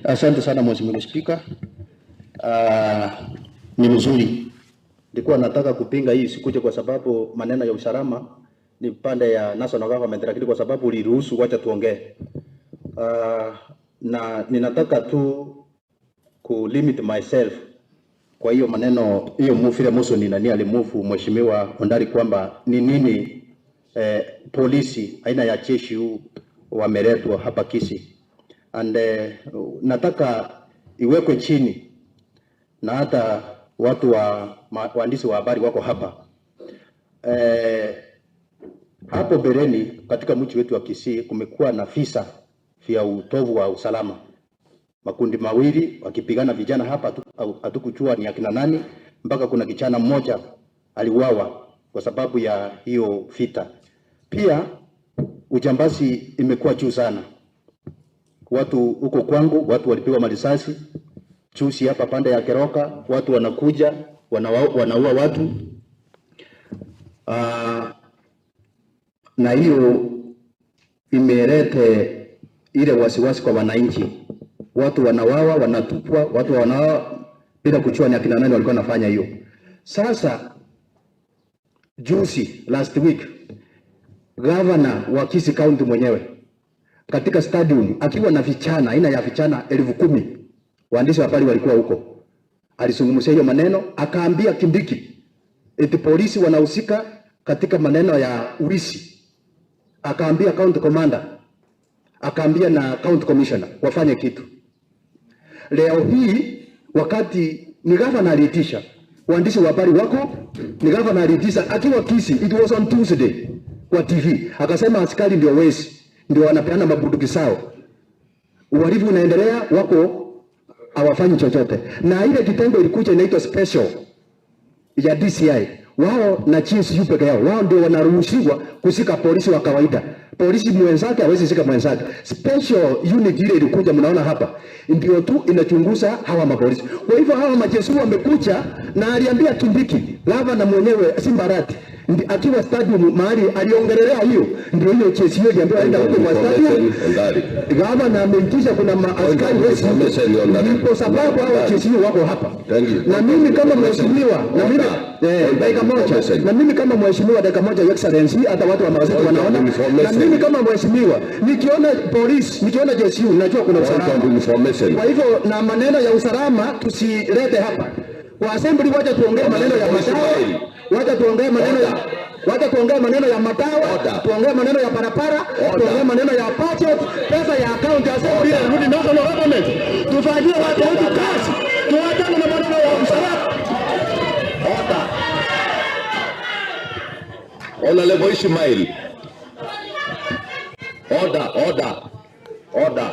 Asante sana Mheshimiwa Spika. Ni mzuri. Nilikuwa nataka kupinga hii sikuje kwa sababu maneno ya usalama ni pande ya national government, lakini kwa sababu uliruhusu wacha tuongee. Na ninataka tu ku limit myself kwa hiyo maneno hiyo mufile muso ni nani alimufu Mheshimiwa Ondari kwamba ni nini polisi aina ya jeshi huu wameletwa hapa Kisii. And nataka iwekwe chini na hata watu wa waandishi wa habari wako hapa. Hapo bereni katika mji wetu wa Kisii kumekuwa na visa vya utovu wa usalama. Makundi mawili wakipigana vijana hapa, hatukujua ni akina nani, mpaka kuna kijana mmoja aliuawa kwa sababu ya hiyo vita. Pia ujambazi imekuwa juu sana. Watu huko kwangu, watu walipigwa marisasi. Chusi hapa pande ya Keroka, watu wanakuja, wanaua watu. Na hiyo imelete ile wasiwasi kwa wananchi. Watu wanawawa, wanatupwa, watu wanawawa bila kujua ni akina nani walikuwa nafanya hiyo. Sasa juzi last week governor wa Kisii County mwenyewe katika stadium akiwa na vijana aina ya vijana 10,000 waandishi wa habari walikuwa huko, alizungumzia hiyo maneno, akaambia Kindiki eti polisi wanahusika katika maneno ya urithi, akaambia county commander, akaambia na county commissioner wafanye kitu. Leo hii wakati ni governor aliitisha waandishi wa habari wako, ni governor aliitisha akiwa Kisii, it was on Tuesday kwa TV, akasema askari ndio wezi, ndio wanapeana mabunduki sao, uhalifu unaendelea, wako hawafanyi chochote. Na ile kitengo ilikuja inaitwa special ya DCI, wao na GSU peke yao, wao ndio wanaruhusiwa kusika polisi wa kawaida. Polisi mwenzake hawezi sika mwenzake. Special unit ile ilikuja, mnaona hapa, ndio tu inachunguza hawa mapolisi. Kwa hivyo hawa majeshi wamekuja, na aliambia Kindiki, lava na mwenyewe Simbarati akiwa stadium mahali aliongelelea hiyo, ndio hiyo jeshi hiyo ndio aenda huko kwa stadium. Gava na ameitisha kuna askari wetu, ndipo sababu hao jeshi wako hapa. Na mimi kama mheshimiwa, na mimi dakika moja, na mimi kama mheshimiwa dakika moja, Your Excellency, hata watu wa magazeti wanaona, na mimi kama mheshimiwa nikiona polisi, nikiona jeshi najua kuna usalama. Kwa hivyo na maneno ya usalama tusilete hapa kwa assembly, wacha tuongee maneno ya madawa, wacha tuongee maneno ya maneno ya madawa, tuongee maneno ya barabara, tuongee maneno ya budget, pesa ya account ya assembly irudi national government, tufanyie watu wetu kazi, tuachane na maneno ya usalama. Honorable Ismail. Order.